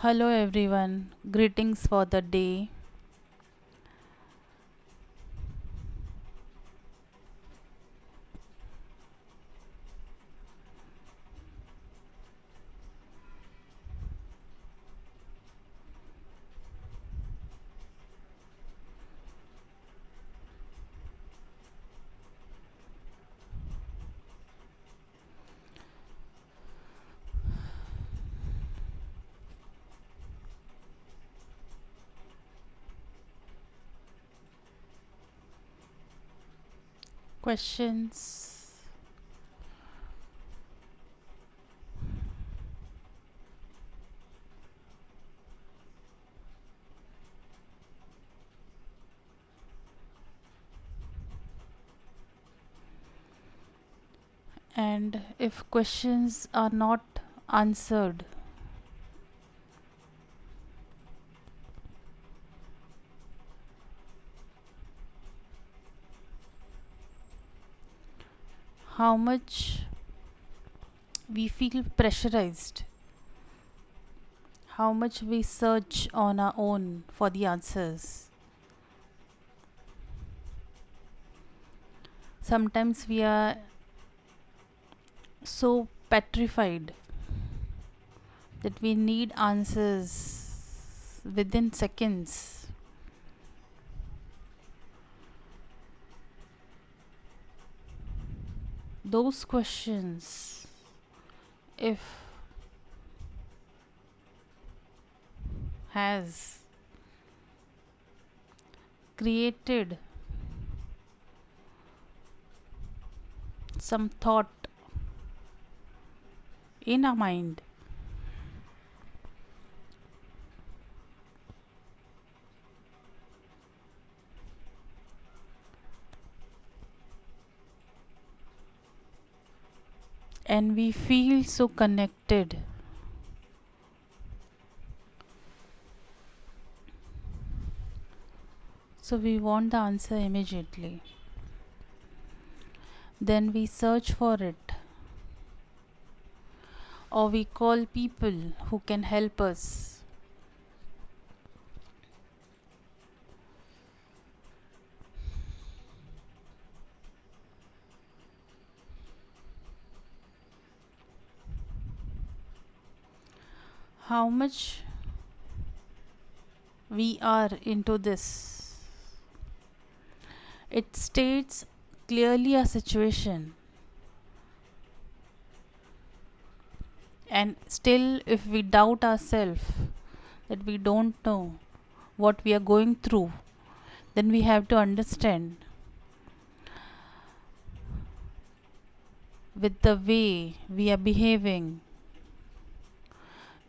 Hello everyone, greetings for the day. Questions. And if questions are not answered, how much we feel pressurized, how much we search on our own for the answers. Sometimes we are so petrified that we need answers within seconds. Those questions, if has created some thought in our mind, and we feel so connected, so we want the answer immediately, then we search for it, or we call people who can help us. How much we are into this, it states clearly a situation, and still if we doubt ourselves that we don't know what we are going through, then we have to understand with the way we are behaving,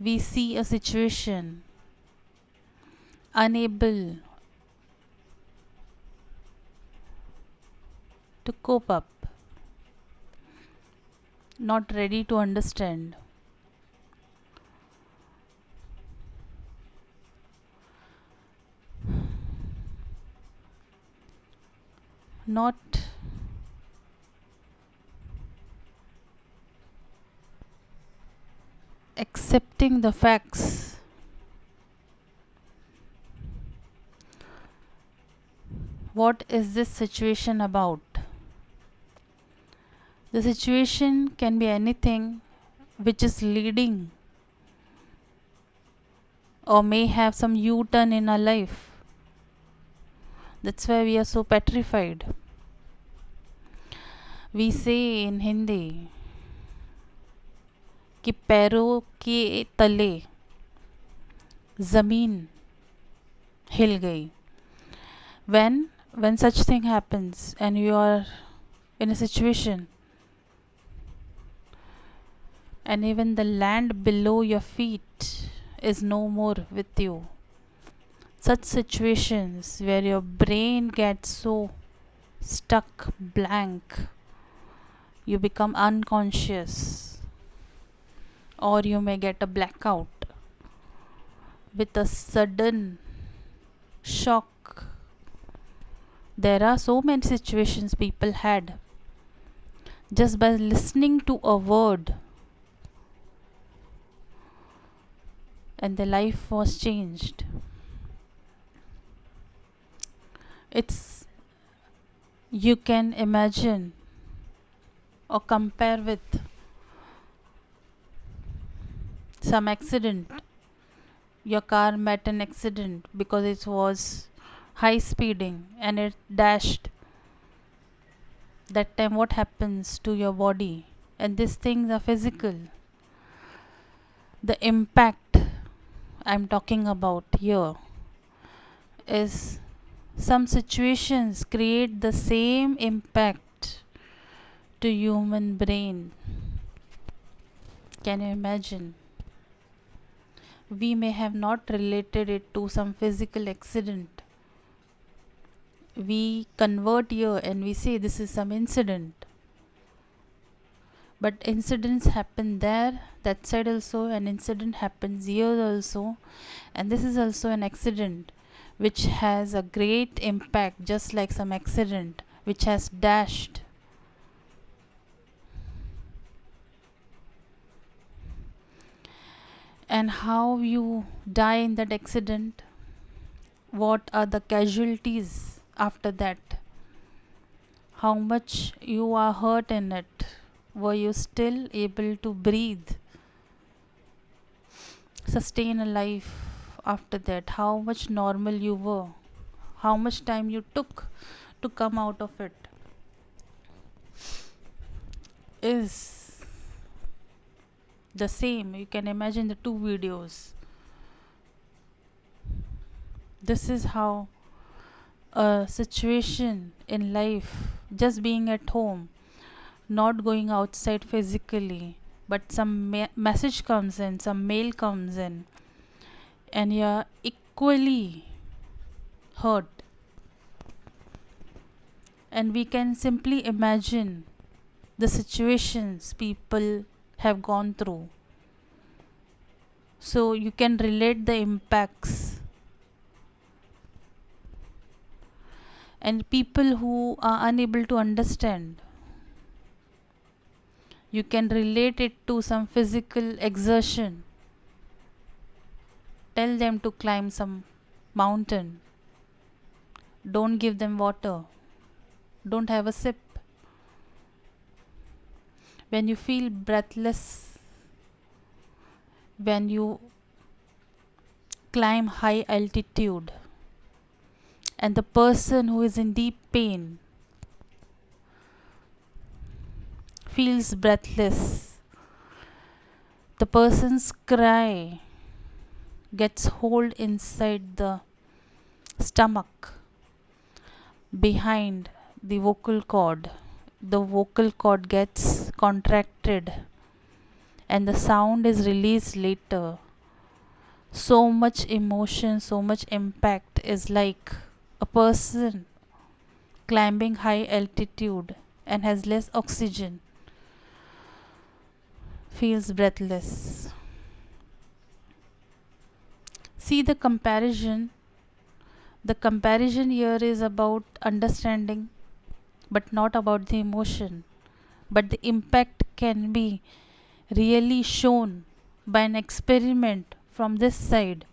we see a situation unable to cope up, not ready to understand, not accepting the facts. What is this situation about? The situation can be anything which is leading or may have some U turn in our life. That's why we are so petrified. We say in Hindi कि पैरों के तले ज़मीन हिल गई. When such thing happens and you are in a situation and even the land below your feet is no more with you, such situations where your brain gets so stuck blank, you become unconscious, or you may get a blackout with a sudden shock. There are so many situations people had just by listening to a word, and their life was changed. It's, you can imagine or compare with some accident. Your car met an accident because it was high speeding and it dashed. That time what happens to your body? And these things are physical. The impact I'm talking about here is, some situations create the same impact to human brain. Can you imagine? We may have not related it to some physical accident. We convert here and we say this is some incident. But incidents happen there, that side also, an incident happens here also, and this is also an accident which has a great impact, just like some accident which has dashed. And how you die in that accident, what are the casualties after that, how much you are hurt in it, were you still able to breathe, sustain a life after that, how much normal you were, how much time you took to come out of it, is the same. You can imagine the two videos. This is how a situation in life, just being at home, not going outside physically, but some message comes in, some mail comes in, and you're equally hurt. And we can simply imagine the situations people have gone through. So you can relate the impacts. And people who are unable to understand, you can relate it to some physical exertion. Tell them to climb some mountain. Don't give them water. Don't have a sip. When you feel breathless, when you climb high altitude, and the person who is in deep pain feels breathless, the person's cry gets hold inside the stomach, behind the vocal cord. The vocal cord gets contracted and the sound is released later. So much emotion, so much impact, is like a person climbing high altitude and has less oxygen, feels breathless. See the comparison. The comparison here is about understanding, but not about the emotion. But the impact can be really shown by an experiment from this side,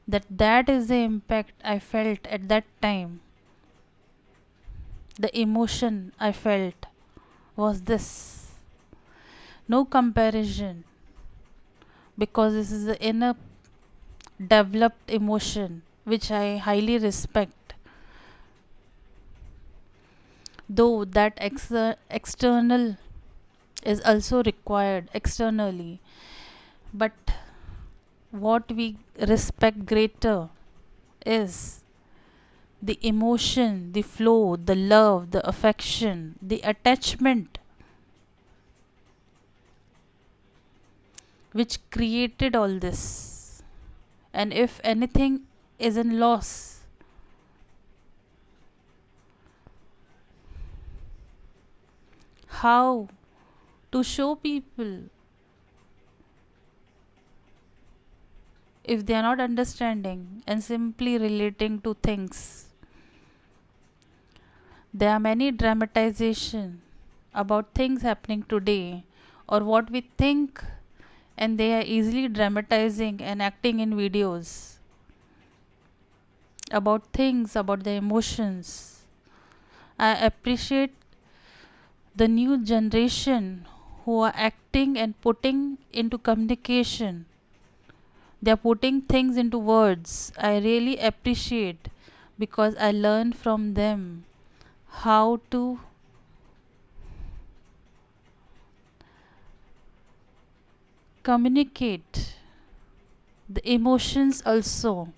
that is the impact I felt at that time. The emotion I felt was this. No comparison, because this is the inner developed emotion which I highly respect. Though that external is also required externally, but what we respect greater is the emotion, the flow, the love, the affection, the attachment which created all this. And if anything is in loss, how to show people if they are not understanding and simply relating to things? There are many dramatization about things happening today, or what we think and they are easily dramatizing and acting in videos about things, about their emotions. I appreciate the new generation who are acting and putting into communication. They are putting things into words. I really appreciate because I learned from them how to communicate the emotions also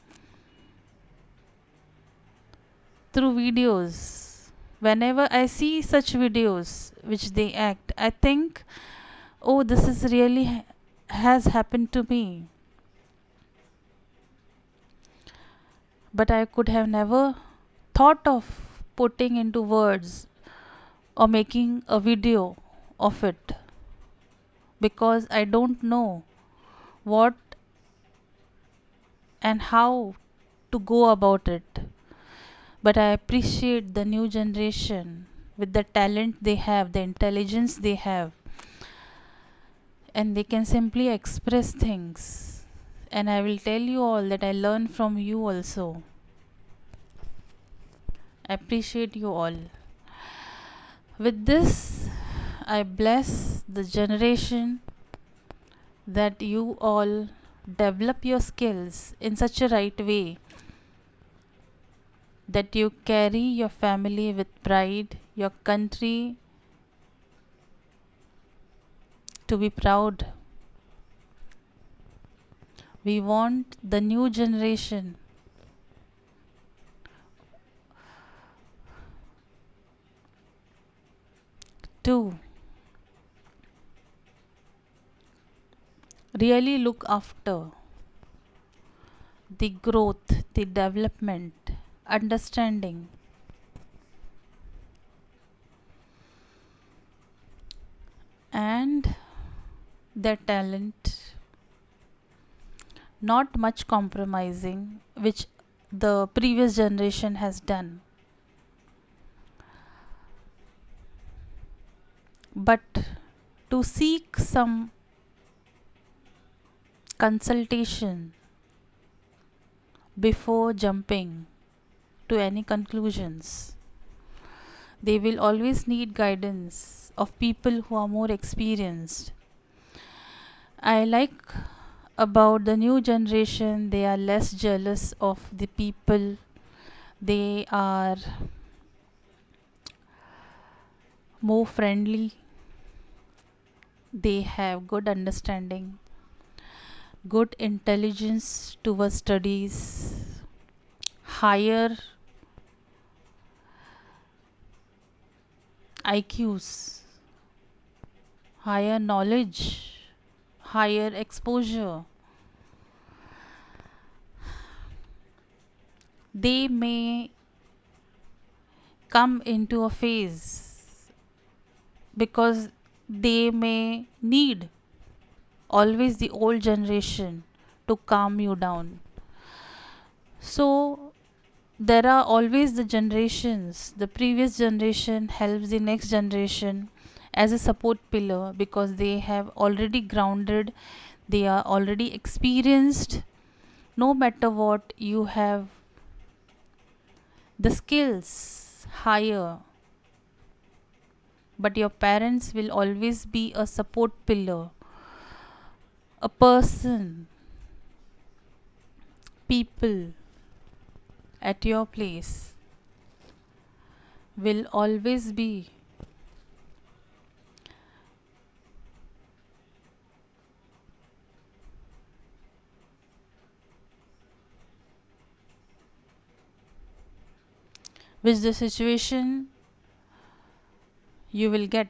through videos. Whenever I see such videos which they act, I think, oh, this is really has happened to me. But I could have never thought of putting into words or making a video of it because I don't know what and how to go about it. But I appreciate the new generation with the talent they have, the intelligence they have, and they can simply express things. And I will tell you all that I learn from you also. I appreciate you all. With this, I bless the generation that you all develop your skills in such a right way that you carry your family with pride, your country to be proud. We want the new generation to really look after the growth, the development, understanding, and their talent, not much compromising, which the previous generation has done, but to seek some consultation before jumping to any conclusions. They will always need guidance of people who are more experienced. I like about the new generation, they are less jealous of the people, they are more friendly, they have good understanding, good intelligence towards studies, higher IQs, higher knowledge, higher exposure. They may come into a phase because they may need always the old generation to calm you down. So there are always the generations. The previous generation helps the next generation as a support pillar because they have already grounded, they are already experienced. No matter what, you have the skills higher, but your parents will always be a support pillar, a person, people at your place will always be which the situation you will get,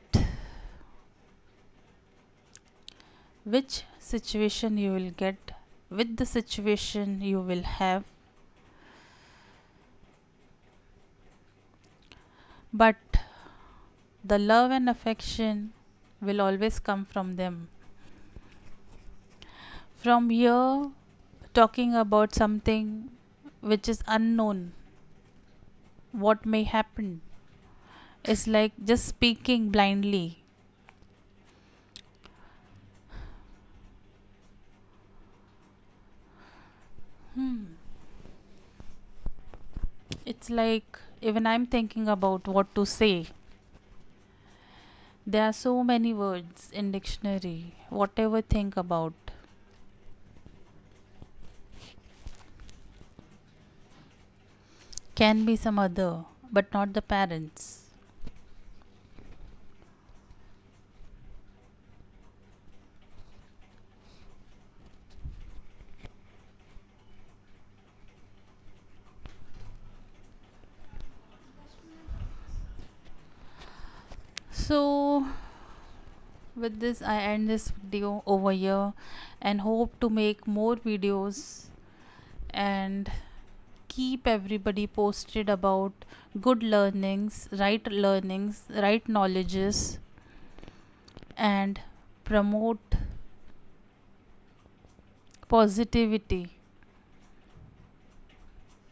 which situation you will get with the situation you will have, but the love and affection will always come from them. From here, talking about something which is unknown, what may happen, is like just speaking blindly. Hmm. It's like even I'm thinking about what to say. There are so many words in dictionary. Whatever think about can be some other, but not the parents. So with this I end this video over here and hope to make more videos and keep everybody posted about good learnings, right knowledges, and promote positivity